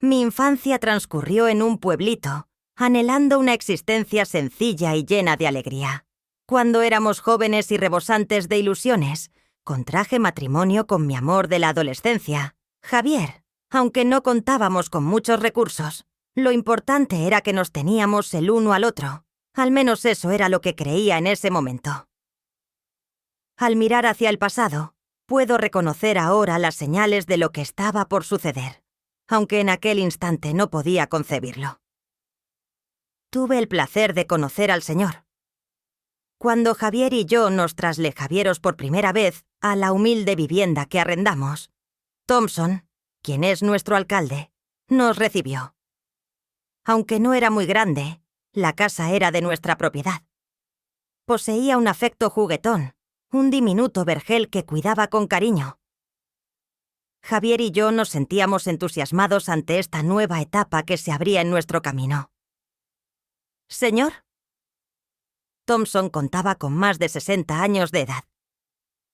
Mi infancia transcurrió en un pueblito, anhelando una existencia sencilla y llena de alegría. Cuando éramos jóvenes y rebosantes de ilusiones, contraje matrimonio con mi amor de la adolescencia, Javier. Aunque no contábamos con muchos recursos, lo importante era que nos teníamos el uno al otro. Al menos eso era lo que creía en ese momento. Al mirar hacia el pasado, puedo reconocer ahora las señales de lo que estaba por suceder, aunque en aquel instante no podía concebirlo. Tuve el placer de conocer al Señor. Cuando Javier y yo nos trasladamos por primera vez a la humilde vivienda que arrendamos, Thompson, quien es nuestro alcalde, nos recibió. Aunque no era muy grande, la casa era de nuestra propiedad. Poseía un afecto juguetón, un diminuto vergel que cuidaba con cariño. Javier y yo nos sentíamos entusiasmados ante esta nueva etapa que se abría en nuestro camino. «Señor». Thompson contaba con más de 60 años de edad.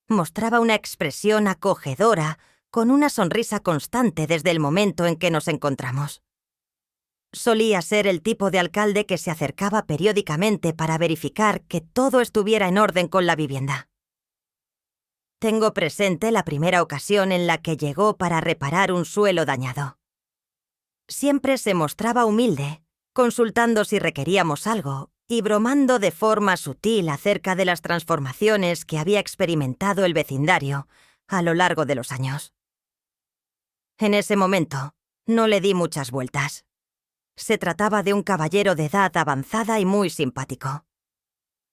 Mostraba una expresión acogedora, con una sonrisa constante desde el momento en que nos encontramos. Solía ser el tipo de alcalde que se acercaba periódicamente para verificar que todo estuviera en orden con la vivienda. Tengo presente la primera ocasión en la que llegó para reparar un suelo dañado. Siempre se mostraba humilde, consultando si requeríamos algo y bromando de forma sutil acerca de las transformaciones que había experimentado el vecindario a lo largo de los años. En ese momento, no le di muchas vueltas. Se trataba de un caballero de edad avanzada y muy simpático.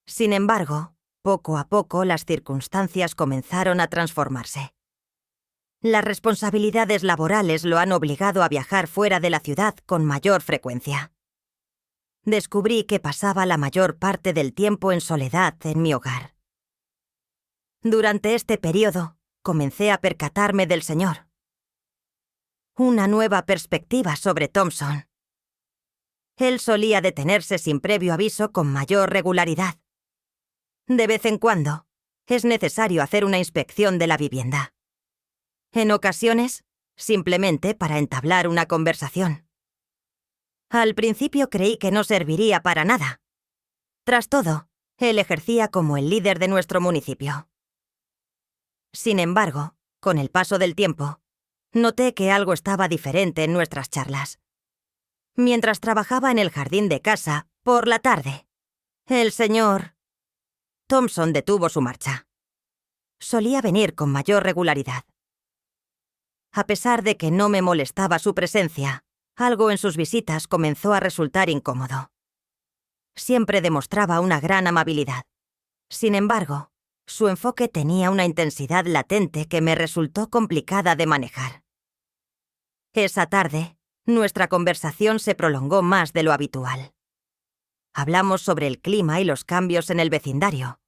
Sin embargo, poco a poco las circunstancias comenzaron a transformarse. Las responsabilidades laborales lo han obligado a viajar fuera de la ciudad con mayor frecuencia. Descubrí que pasaba la mayor parte del tiempo en soledad en mi hogar. Durante este periodo, comencé a percatarme del Señor. Una nueva perspectiva sobre Thompson. Él solía detenerse sin previo aviso con mayor regularidad. De vez en cuando, es necesario hacer una inspección de la vivienda. En ocasiones, simplemente para entablar una conversación. Al principio creí que no serviría para nada. Tras todo, él ejercía como el líder de nuestro municipio. Sin embargo, con el paso del tiempo, noté que algo estaba diferente en nuestras charlas. Mientras trabajaba en el jardín de casa, por la tarde, el señor Thompson detuvo su marcha. Solía venir con mayor regularidad. A pesar de que no me molestaba su presencia, algo en sus visitas comenzó a resultar incómodo. Siempre demostraba una gran amabilidad. Sin embargo, su enfoque tenía una intensidad latente que me resultó complicada de manejar. Esa tarde, nuestra conversación se prolongó más de lo habitual. Hablamos sobre el clima y los cambios en el vecindario.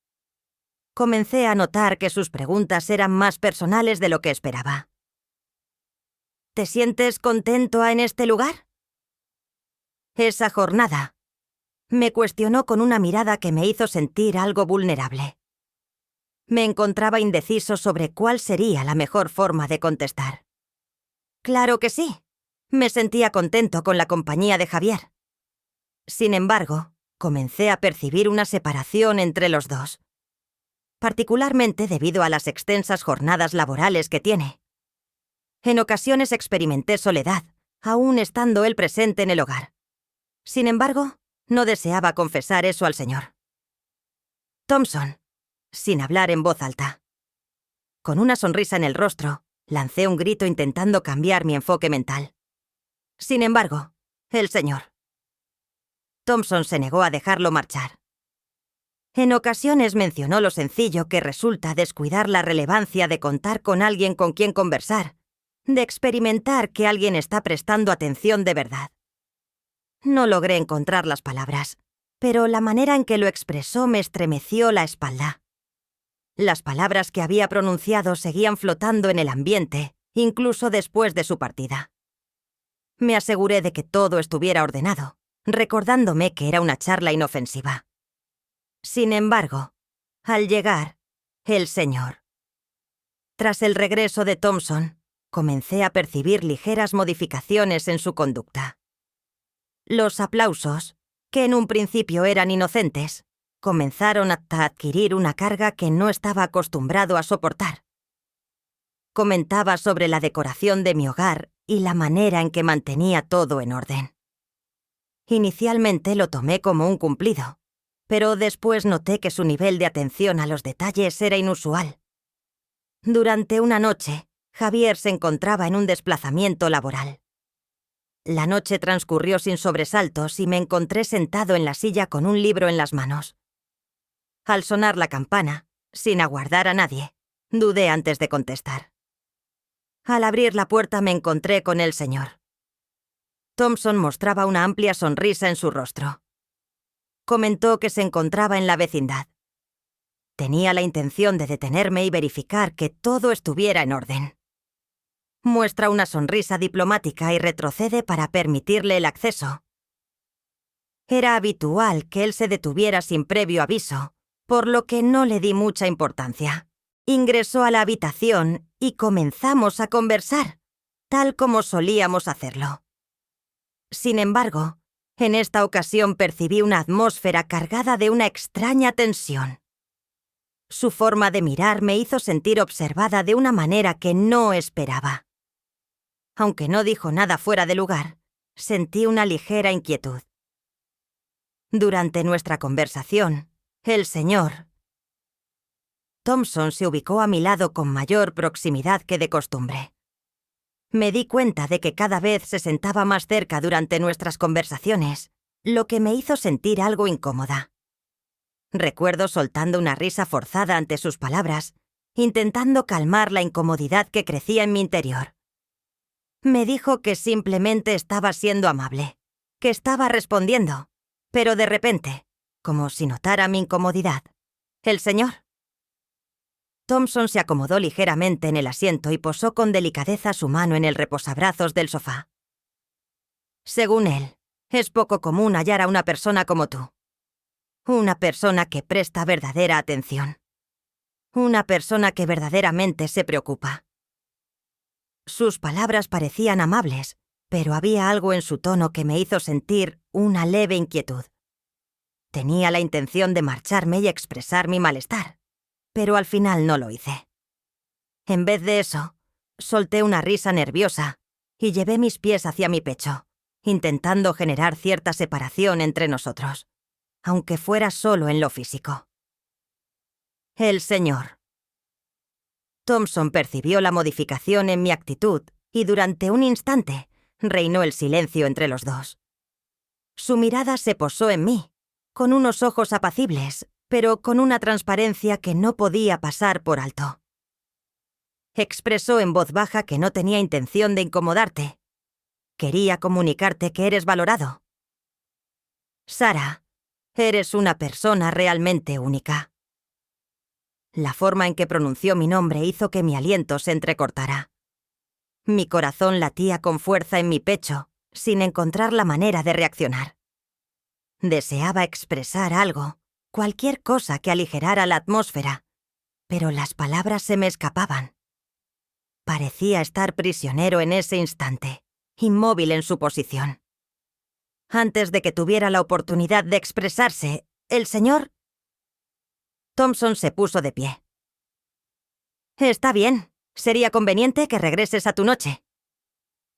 Comencé a notar que sus preguntas eran más personales de lo que esperaba. ¿Te sientes contento en este lugar? Esa jornada me cuestionó con una mirada que me hizo sentir algo vulnerable. Me encontraba indeciso sobre cuál sería la mejor forma de contestar. Claro que sí. Me sentía contento con la compañía de Javier. Sin embargo, comencé a percibir una separación entre los dos, particularmente debido a las extensas jornadas laborales que tiene. En ocasiones experimenté soledad, aún estando él presente en el hogar. Sin embargo, no deseaba confesar eso al Señor. Thompson, sin hablar en voz alta. Con una sonrisa en el rostro, lancé un grito intentando cambiar mi enfoque mental. Sin embargo, el Señor. Thompson se negó a dejarlo marchar. En ocasiones mencionó lo sencillo que resulta descuidar la relevancia de contar con alguien con quien conversar, de experimentar que alguien está prestando atención de verdad. No logré encontrar las palabras, pero la manera en que lo expresó me estremeció la espalda. Las palabras que había pronunciado seguían flotando en el ambiente, incluso después de su partida. Me aseguré de que todo estuviera ordenado, recordándome que era una charla inofensiva. Sin embargo, al llegar, el Señor. Tras el regreso de Thompson, comencé a percibir ligeras modificaciones en su conducta. Los aplausos, que en un principio eran inocentes, comenzaron a adquirir una carga que no estaba acostumbrado a soportar. Comentaba sobre la decoración de mi hogar y la manera en que mantenía todo en orden. Inicialmente lo tomé como un cumplido, pero después noté que su nivel de atención a los detalles era inusual. Durante una noche, Javier se encontraba en un desplazamiento laboral. La noche transcurrió sin sobresaltos y me encontré sentado en la silla con un libro en las manos. Al sonar la campana, sin aguardar a nadie, dudé antes de contestar. Al abrir la puerta me encontré con el señor. Thompson mostraba una amplia sonrisa en su rostro. Comentó que se encontraba en la vecindad. Tenía la intención de detenerme y verificar que todo estuviera en orden. Muestra una sonrisa diplomática y retrocede para permitirle el acceso. Era habitual que él se detuviera sin previo aviso, por lo que no le di mucha importancia. Ingresó a la habitación y comenzamos a conversar, tal como solíamos hacerlo. Sin embargo, en esta ocasión percibí una atmósfera cargada de una extraña tensión. Su forma de mirar me hizo sentir observada de una manera que no esperaba. Aunque no dijo nada fuera de lugar, sentí una ligera inquietud. Durante nuestra conversación, el señor Thompson se ubicó a mi lado con mayor proximidad que de costumbre. Me di cuenta de que cada vez se sentaba más cerca durante nuestras conversaciones, lo que me hizo sentir algo incómoda. Recuerdo soltando una risa forzada ante sus palabras, intentando calmar la incomodidad que crecía en mi interior. Me dijo que simplemente estaba siendo amable, que estaba respondiendo, pero de repente, como si notara mi incomodidad, el señor Thompson se acomodó ligeramente en el asiento y posó con delicadeza su mano en el reposabrazos del sofá. Según él, es poco común hallar a una persona como tú. Una persona que presta verdadera atención. Una persona que verdaderamente se preocupa. Sus palabras parecían amables, pero había algo en su tono que me hizo sentir una leve inquietud. Tenía la intención de marcharme y expresar mi malestar, pero al final no lo hice. En vez de eso, solté una risa nerviosa y llevé mis pies hacia mi pecho, intentando generar cierta separación entre nosotros, aunque fuera solo en lo físico. El señor Thompson percibió la modificación en mi actitud y durante un instante reinó el silencio entre los dos. Su mirada se posó en mí, con unos ojos apacibles, pero con una transparencia que no podía pasar por alto. Expresó en voz baja que no tenía intención de incomodarte. Quería comunicarte que eres valorado. Sara, eres una persona realmente única. La forma en que pronunció mi nombre hizo que mi aliento se entrecortara. Mi corazón latía con fuerza en mi pecho, sin encontrar la manera de reaccionar. Deseaba expresar algo, cualquier cosa que aligerara la atmósfera, pero las palabras se me escapaban. Parecía estar prisionero en ese instante, inmóvil en su posición. Antes de que tuviera la oportunidad de expresarse, el señor Thompson se puso de pie. «Está bien, sería conveniente que regreses a tu noche»,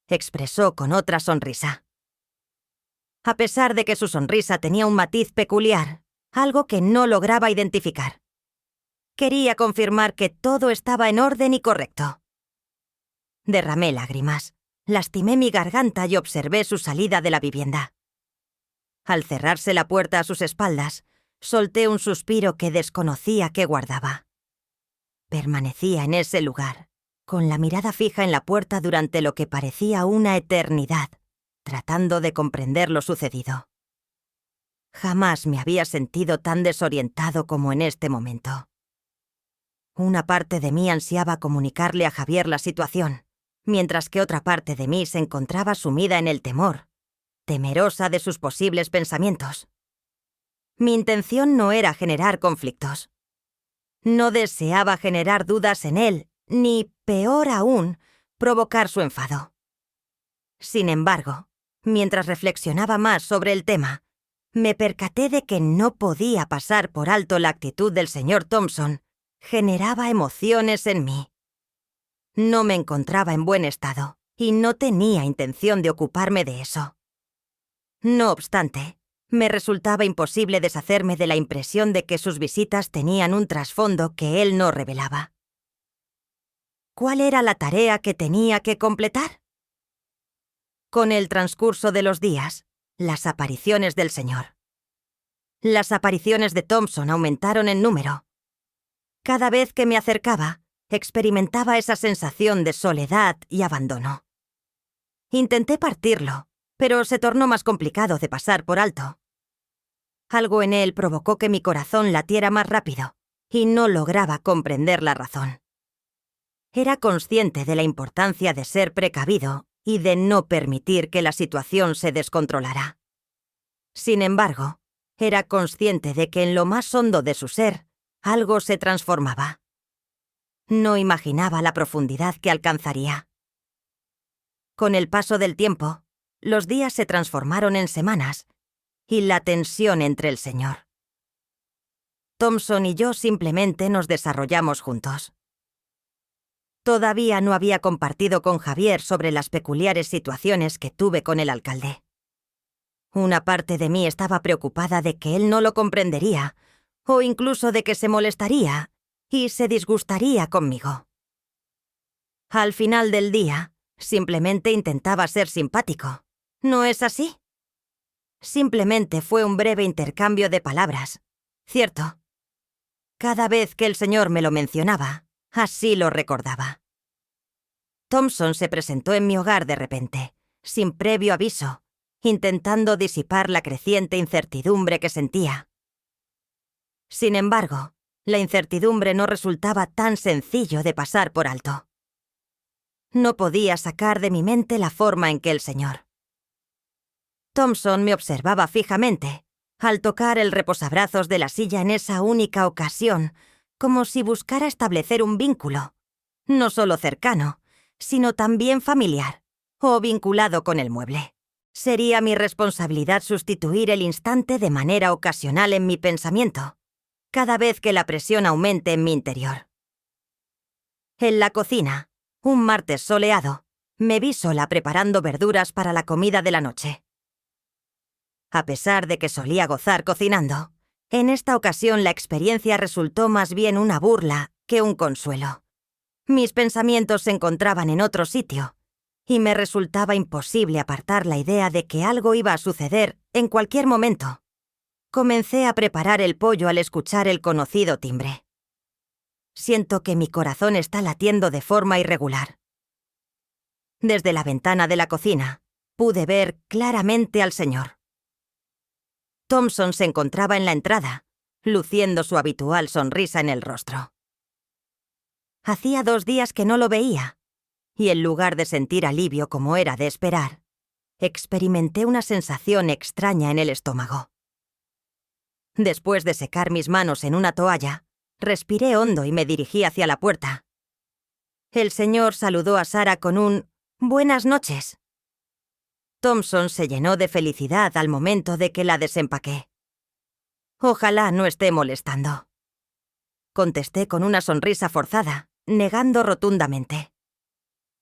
expresó con otra sonrisa. A pesar de que su sonrisa tenía un matiz peculiar, algo que no lograba identificar. Quería confirmar que todo estaba en orden y correcto. Derramé lágrimas, lastimé mi garganta y observé su salida de la vivienda. Al cerrarse la puerta a sus espaldas, solté un suspiro que desconocía qué guardaba. Permanecía en ese lugar, con la mirada fija en la puerta durante lo que parecía una eternidad, tratando de comprender lo sucedido. Jamás me había sentido tan desorientado como en este momento. Una parte de mí ansiaba comunicarle a Javier la situación, mientras que otra parte de mí se encontraba sumida en el temor, temerosa de sus posibles pensamientos. Mi intención no era generar conflictos. No deseaba generar dudas en él, ni, peor aún, provocar su enfado. Sin embargo, mientras reflexionaba más sobre el tema, me percaté de que no podía pasar por alto la actitud del señor Thompson. Generaba emociones en mí. No me encontraba en buen estado y no tenía intención de ocuparme de eso. No obstante, me resultaba imposible deshacerme de la impresión de que sus visitas tenían un trasfondo que él no revelaba. ¿Cuál era la tarea que tenía que completar? Con el transcurso de los días, las apariciones del señor. Las apariciones de Thompson aumentaron en número. Cada vez que me acercaba, experimentaba esa sensación de soledad y abandono. Intenté partirlo, pero se tornó más complicado de pasar por alto. Algo en él provocó que mi corazón latiera más rápido, y no lograba comprender la razón. Era consciente de la importancia de ser precavido y de no permitir que la situación se descontrolara. Sin embargo, era consciente de que en lo más hondo de su ser, algo se transformaba. No imaginaba la profundidad que alcanzaría. Con el paso del tiempo, los días se transformaron en semanas y la tensión entre el señor. Thompson y yo simplemente nos desarrollamos juntos. Todavía no había compartido con Javier sobre las peculiares situaciones que tuve con el alcalde. Una parte de mí estaba preocupada de que él no lo comprendería, o incluso de que se molestaría y se disgustaría conmigo. Al final del día, simplemente intentaba ser simpático. ¿No es así? Simplemente fue un breve intercambio de palabras, ¿cierto? Cada vez que el señor me lo mencionaba, así lo recordaba. Thompson se presentó en mi hogar de repente, sin previo aviso, intentando disipar la creciente incertidumbre que sentía. Sin embargo, la incertidumbre no resultaba tan sencillo de pasar por alto. No podía sacar de mi mente la forma en que el señor Thompson me observaba fijamente, al tocar el reposabrazos de la silla en esa única ocasión, como si buscara establecer un vínculo, no solo cercano, sino también familiar, o vinculado con el mueble. Sería mi responsabilidad sustituir el instante de manera ocasional en mi pensamiento, cada vez que la presión aumente en mi interior. En la cocina, un martes soleado, me vi sola preparando verduras para la comida de la noche. A pesar de que solía gozar cocinando, en esta ocasión la experiencia resultó más bien una burla que un consuelo. Mis pensamientos se encontraban en otro sitio, y me resultaba imposible apartar la idea de que algo iba a suceder en cualquier momento. Comencé a preparar el pollo al escuchar el conocido timbre. Siento que mi corazón está latiendo de forma irregular. Desde la ventana de la cocina, pude ver claramente al señor. Thompson se encontraba en la entrada, luciendo su habitual sonrisa en el rostro. Hacía 2 días que no lo veía, y en lugar de sentir alivio como era de esperar, experimenté una sensación extraña en el estómago. Después de secar mis manos en una toalla, respiré hondo y me dirigí hacia la puerta. El señor saludó a Sara con un «Buenas noches». Thompson se llenó de felicidad al momento de que la desempaqué. «Ojalá no esté molestando», contesté con una sonrisa forzada, negando rotundamente.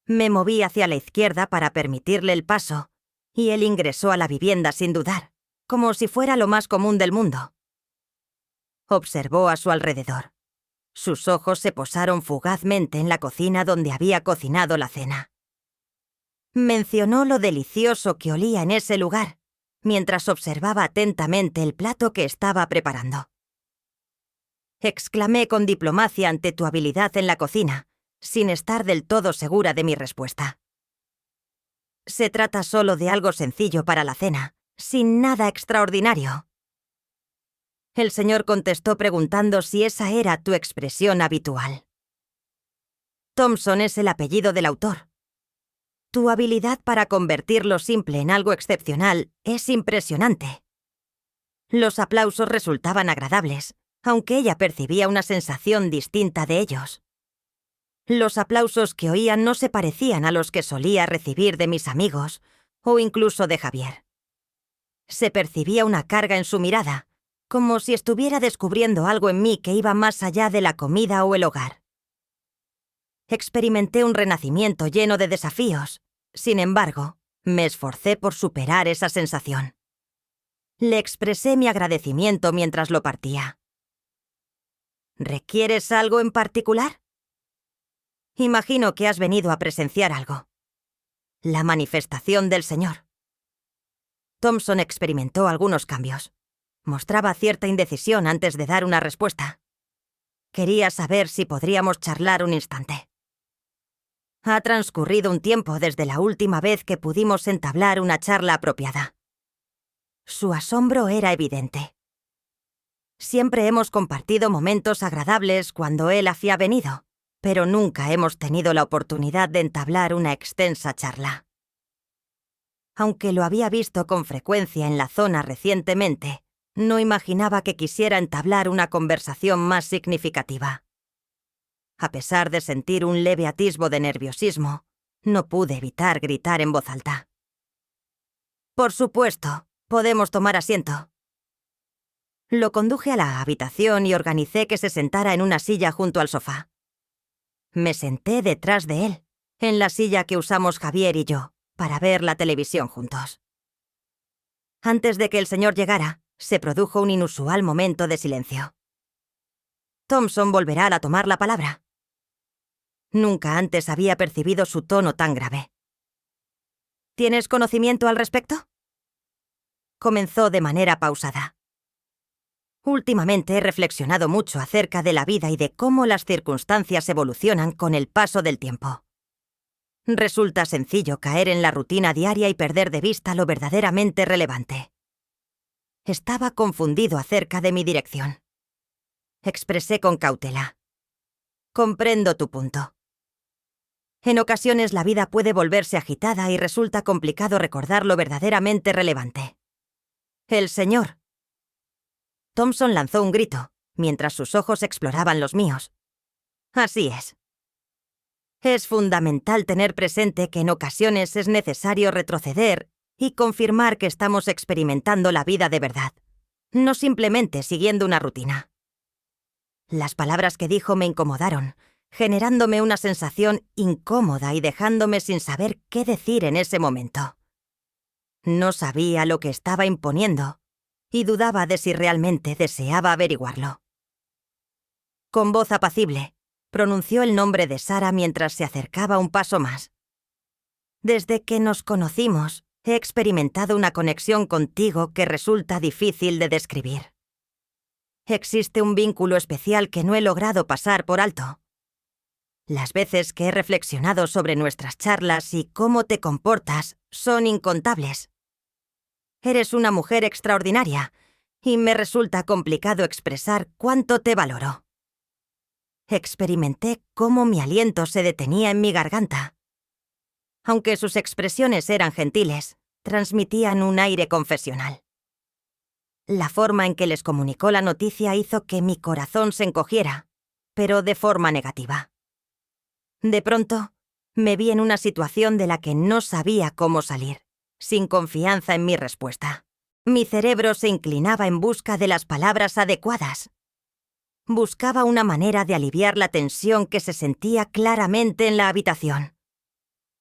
Me moví hacia la izquierda para permitirle el paso, y él ingresó a la vivienda sin dudar, como si fuera lo más común del mundo. Observó a su alrededor. Sus ojos se posaron fugazmente en la cocina donde había cocinado la cena. Mencionó lo delicioso que olía en ese lugar, mientras observaba atentamente el plato que estaba preparando. Exclamé con diplomacia ante tu habilidad en la cocina, sin estar del todo segura de mi respuesta. Se trata solo de algo sencillo para la cena, sin nada extraordinario. El señor contestó preguntando si esa era tu expresión habitual. Thompson es el apellido del autor. Tu habilidad para convertir lo simple en algo excepcional es impresionante. Los aplausos resultaban agradables, aunque ella percibía una sensación distinta de ellos. Los aplausos que oía no se parecían a los que solía recibir de mis amigos o incluso de Javier. Se percibía una carga en su mirada, como si estuviera descubriendo algo en mí que iba más allá de la comida o el hogar. Experimenté un renacimiento lleno de desafíos. Sin embargo, me esforcé por superar esa sensación. Le expresé mi agradecimiento mientras lo partía. ¿Requieres algo en particular? Imagino que has venido a presenciar algo. La manifestación del Señor. Thompson experimentó algunos cambios. Mostraba cierta indecisión antes de dar una respuesta. Quería saber si podríamos charlar un instante. Ha transcurrido un tiempo desde la última vez que pudimos entablar una charla apropiada. Su asombro era evidente. Siempre hemos compartido momentos agradables cuando él había venido, pero nunca hemos tenido la oportunidad de entablar una extensa charla. Aunque lo había visto con frecuencia en la zona recientemente, no imaginaba que quisiera entablar una conversación más significativa. A pesar de sentir un leve atisbo de nerviosismo, no pude evitar gritar en voz alta. «Por supuesto, podemos tomar asiento». Lo conduje a la habitación y organicé que se sentara en una silla junto al sofá. Me senté detrás de él, en la silla que usamos Javier y yo, para ver la televisión juntos. Antes de que el señor llegara, se produjo un inusual momento de silencio. Thompson volverá a tomar la palabra. Nunca antes había percibido su tono tan grave. ¿Tienes conocimiento al respecto? Comenzó de manera pausada. Últimamente he reflexionado mucho acerca de la vida y de cómo las circunstancias evolucionan con el paso del tiempo. Resulta sencillo caer en la rutina diaria y perder de vista lo verdaderamente relevante. Estaba confundido acerca de mi dirección. Expresé con cautela. Comprendo tu punto. En ocasiones la vida puede volverse agitada y resulta complicado recordar lo verdaderamente relevante. El Señor. Thompson lanzó un grito, mientras sus ojos exploraban los míos. Así es. Es fundamental tener presente que en ocasiones es necesario retroceder y confirmar que estamos experimentando la vida de verdad, no simplemente siguiendo una rutina. Las palabras que dijo me incomodaron, generándome una sensación incómoda y dejándome sin saber qué decir en ese momento. No sabía lo que estaba imponiendo y dudaba de si realmente deseaba averiguarlo. Con voz apacible, pronunció el nombre de Sara mientras se acercaba un paso más. Desde que nos conocimos, he experimentado una conexión contigo que resulta difícil de describir. Existe un vínculo especial que no he logrado pasar por alto. Las veces que he reflexionado sobre nuestras charlas y cómo te comportas son incontables. Eres una mujer extraordinaria y me resulta complicado expresar cuánto te valoro. Experimenté cómo mi aliento se detenía en mi garganta. Aunque sus expresiones eran gentiles, transmitían un aire confesional. La forma en que les comunicó la noticia hizo que mi corazón se encogiera, pero de forma negativa. De pronto, me vi en una situación de la que no sabía cómo salir, sin confianza en mi respuesta. Mi cerebro se inclinaba en busca de las palabras adecuadas. Buscaba una manera de aliviar la tensión que se sentía claramente en la habitación.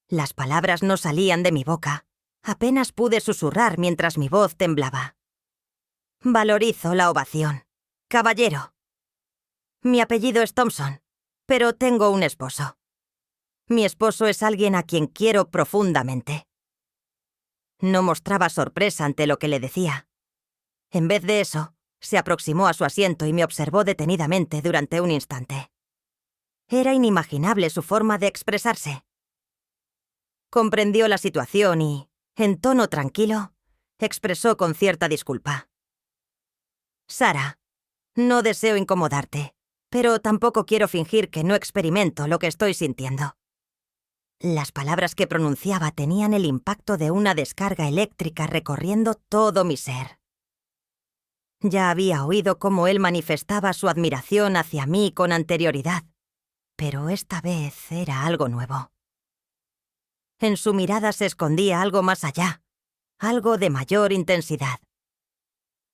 Las palabras no salían de mi boca. Apenas pude susurrar mientras mi voz temblaba. Valorizo la ovación. Caballero. Mi apellido es Thompson, pero tengo un esposo. Mi esposo es alguien a quien quiero profundamente. No mostraba sorpresa ante lo que le decía. En vez de eso, se aproximó a su asiento y me observó detenidamente durante un instante. Era inimaginable su forma de expresarse. Comprendió la situación y, en tono tranquilo, expresó con cierta disculpa. Sara, no deseo incomodarte, pero tampoco quiero fingir que no experimento lo que estoy sintiendo. Las palabras que pronunciaba tenían el impacto de una descarga eléctrica recorriendo todo mi ser. Ya había oído cómo él manifestaba su admiración hacia mí con anterioridad, pero esta vez era algo nuevo. En su mirada se escondía algo más allá, algo de mayor intensidad.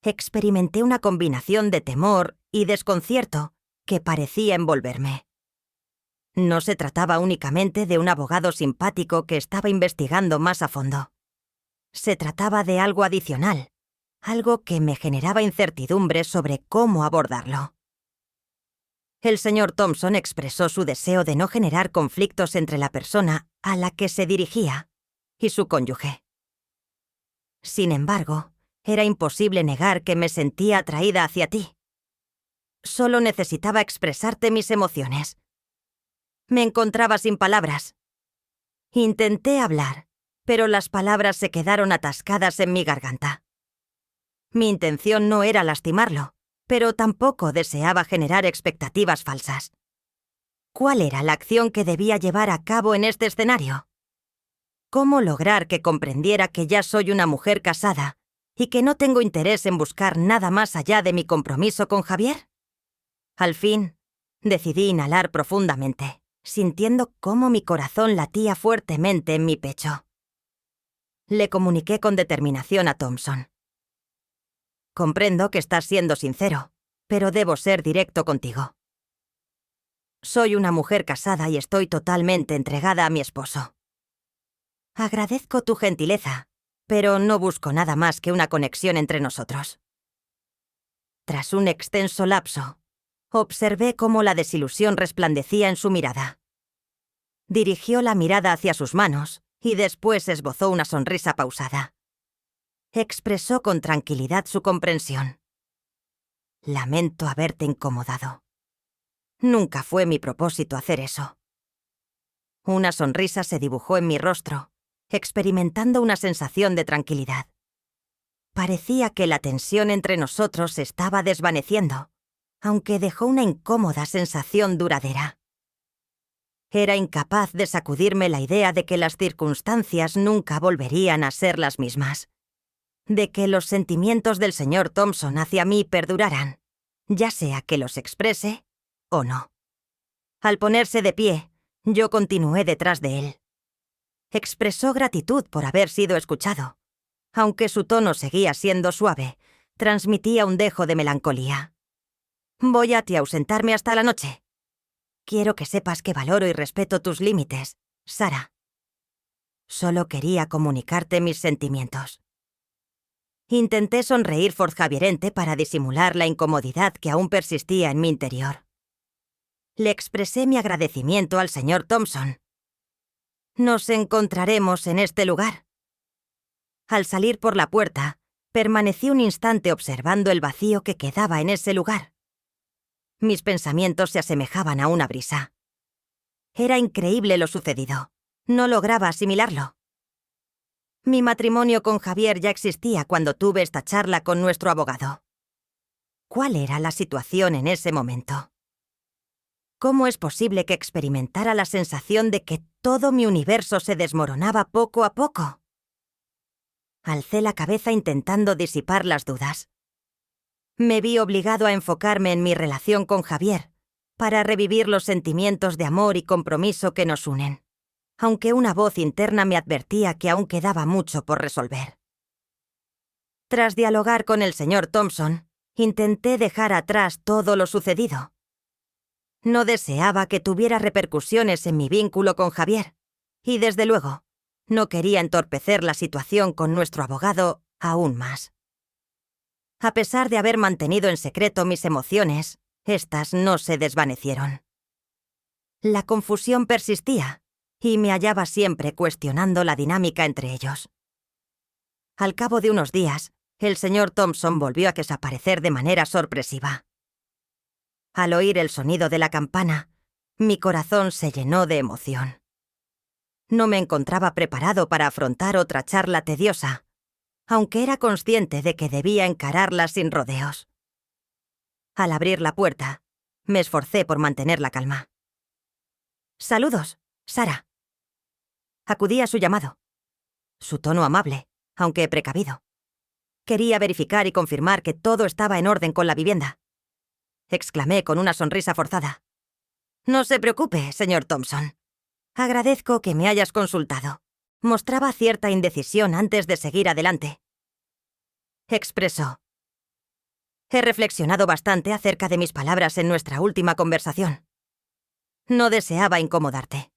Experimenté una combinación de temor y desconcierto que parecía envolverme. No se trataba únicamente de un abogado simpático que estaba investigando más a fondo. Se trataba de algo adicional, algo que me generaba incertidumbre sobre cómo abordarlo. El señor Thompson expresó su deseo de no generar conflictos entre la persona a la que se dirigía y su cónyuge. Sin embargo, era imposible negar que me sentía atraída hacia ti. Solo necesitaba expresarte mis emociones. Me encontraba sin palabras. Intenté hablar, pero las palabras se quedaron atascadas en mi garganta. Mi intención no era lastimarlo, pero tampoco deseaba generar expectativas falsas. ¿Cuál era la acción que debía llevar a cabo en este escenario? ¿Cómo lograr que comprendiera que ya soy una mujer casada y que no tengo interés en buscar nada más allá de mi compromiso con Javier? Al fin, decidí inhalar profundamente, sintiendo cómo mi corazón latía fuertemente en mi pecho. Le comuniqué con determinación a Thompson. Comprendo que estás siendo sincero, pero debo ser directo contigo. Soy una mujer casada y estoy totalmente entregada a mi esposo. Agradezco tu gentileza, pero no busco nada más que una conexión entre nosotros. Tras un extenso lapso, observé cómo la desilusión resplandecía en su mirada. Dirigió la mirada hacia sus manos y después esbozó una sonrisa pausada. Expresó con tranquilidad su comprensión. Lamento haberte incomodado. Nunca fue mi propósito hacer eso. Una sonrisa se dibujó en mi rostro, experimentando una sensación de tranquilidad. Parecía que la tensión entre nosotros se estaba desvaneciendo, aunque dejó una incómoda sensación duradera. Era incapaz de sacudirme la idea de que las circunstancias nunca volverían a ser las mismas, de que los sentimientos del señor Thompson hacia mí perduraran, ya sea que los exprese o no. Al ponerse de pie, yo continué detrás de él. Expresó gratitud por haber sido escuchado. Aunque su tono seguía siendo suave, transmitía un dejo de melancolía. Voy a ausentarme hasta la noche. Quiero que sepas que valoro y respeto tus límites, Sarah. Solo quería comunicarte mis sentimientos. Intenté sonreír forjavierente para disimular la incomodidad que aún persistía en mi interior. Le expresé mi agradecimiento al señor Thompson. Nos encontraremos en este lugar. Al salir por la puerta, permanecí un instante observando el vacío que quedaba en ese lugar. Mis pensamientos se asemejaban a una brisa. Era increíble lo sucedido. No lograba asimilarlo. Mi matrimonio con Javier ya existía cuando tuve esta charla con nuestro abogado. ¿Cuál era la situación en ese momento? ¿Cómo es posible que experimentara la sensación de que todo mi universo se desmoronaba poco a poco? Alcé la cabeza intentando disipar las dudas. Me vi obligado a enfocarme en mi relación con Javier, para revivir los sentimientos de amor y compromiso que nos unen, aunque una voz interna me advertía que aún quedaba mucho por resolver. Tras dialogar con el señor Thompson, intenté dejar atrás todo lo sucedido. No deseaba que tuviera repercusiones en mi vínculo con Javier, y desde luego, no quería entorpecer la situación con nuestro abogado aún más. A pesar de haber mantenido en secreto mis emociones, estas no se desvanecieron. La confusión persistía, y me hallaba siempre cuestionando la dinámica entre ellos. Al cabo de unos días, el señor Thompson volvió a desaparecer de manera sorpresiva. Al oír el sonido de la campana, mi corazón se llenó de emoción. No me encontraba preparado para afrontar otra charla tediosa, aunque era consciente de que debía encararla sin rodeos. Al abrir la puerta, me esforcé por mantener la calma. «Saludos, Sarah». Acudí a su llamado. Su tono amable, aunque precavido. Quería verificar y confirmar que todo estaba en orden con la vivienda. Exclamé con una sonrisa forzada. No se preocupe, señor Thompson. Agradezco que me hayas consultado. Mostraba cierta indecisión antes de seguir adelante. Expresó: he reflexionado bastante acerca de mis palabras en nuestra última conversación. No deseaba incomodarte.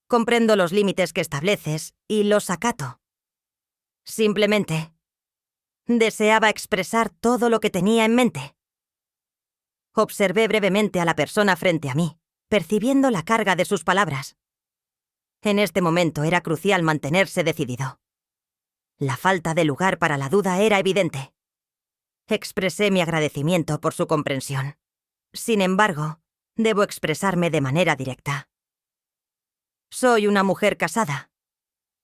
Comprendo los límites que estableces y los acato. Simplemente deseaba expresar todo lo que tenía en mente. Observé brevemente a la persona frente a mí, percibiendo la carga de sus palabras. En este momento era crucial mantenerse decidido. La falta de lugar para la duda era evidente. Expresé mi agradecimiento por su comprensión. Sin embargo, debo expresarme de manera directa. Soy una mujer casada.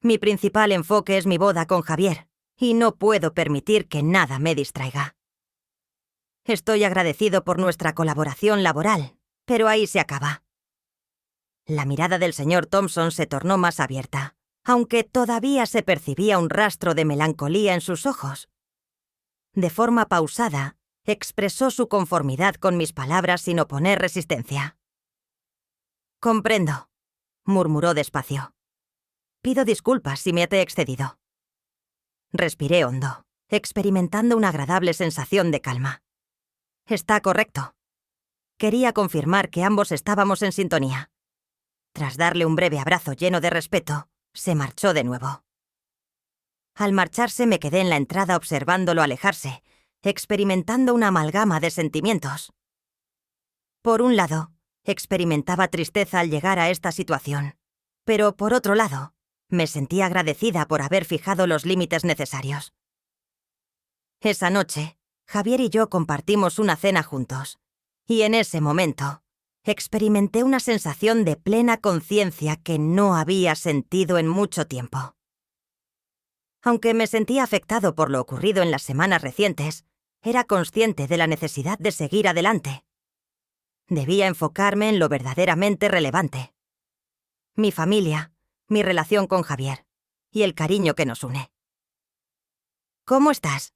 Mi principal enfoque es mi boda con Javier, y no puedo permitir que nada me distraiga. Estoy agradecido por nuestra colaboración laboral, pero ahí se acaba. La mirada del señor Thompson se tornó más abierta, aunque todavía se percibía un rastro de melancolía en sus ojos. De forma pausada, expresó su conformidad con mis palabras sin oponer resistencia. «Comprendo», murmuró despacio. «Pido disculpas si me te he excedido». Respiré hondo, experimentando una agradable sensación de calma. Está correcto. Quería confirmar que ambos estábamos en sintonía. Tras darle un breve abrazo lleno de respeto, se marchó de nuevo. Al marcharse me quedé en la entrada observándolo alejarse, experimentando una amalgama de sentimientos. Por un lado, experimentaba tristeza al llegar a esta situación, pero por otro lado, me sentía agradecida por haber fijado los límites necesarios. Esa noche, Javier y yo compartimos una cena juntos, y en ese momento, experimenté una sensación de plena conciencia que no había sentido en mucho tiempo. Aunque me sentía afectado por lo ocurrido en las semanas recientes, era consciente de la necesidad de seguir adelante. Debía enfocarme en lo verdaderamente relevante: mi familia, mi relación con Javier y el cariño que nos une. «¿Cómo estás?»,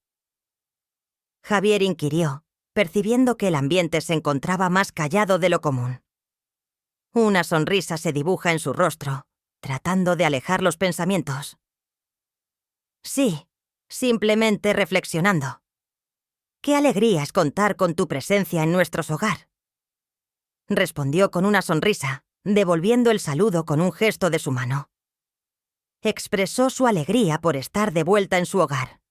Javier inquirió, percibiendo que el ambiente se encontraba más callado de lo común. Una sonrisa se dibuja en su rostro, tratando de alejar los pensamientos. «Sí, simplemente reflexionando. Qué alegría es contar con tu presencia en nuestro hogar», respondió con una sonrisa, devolviendo el saludo con un gesto de su mano. Expresó su alegría por estar de vuelta en su hogar.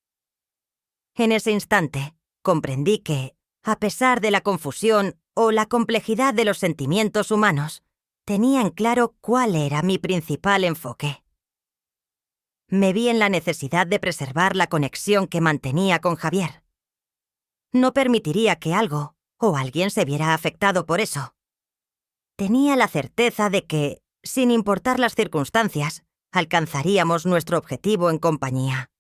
En ese instante, comprendí que, a pesar de la confusión o la complejidad de los sentimientos humanos, tenía en claro cuál era mi principal enfoque. Me vi en la necesidad de preservar la conexión que mantenía con Javier. No permitiría que algo o alguien se viera afectado por eso. Tenía la certeza de que, sin importar las circunstancias, alcanzaríamos nuestro objetivo en compañía.